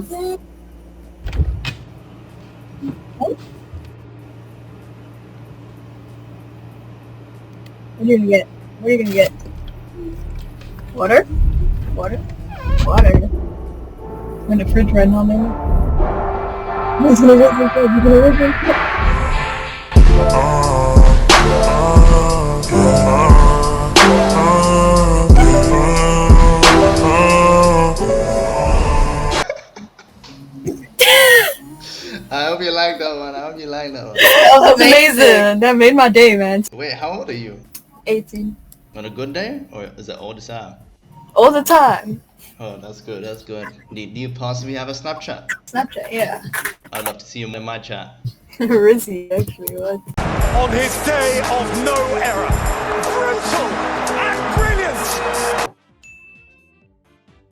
What are you gonna get? What are you gonna get? Water? Water? Water. In the fridge right now, man. He's gonna listen. He's gonna listen. I hope you like that one. I hope you like that one. That was amazing. That made my day, man. Wait, how old are you? 18. On a good day, or is it all the time? All the time. Oh, that's good. That's good. Do you possibly have a Snapchat? Snapchat, yeah. I'd love to see you in my chat. Rizzy, actually, what? On his day of no error, brutal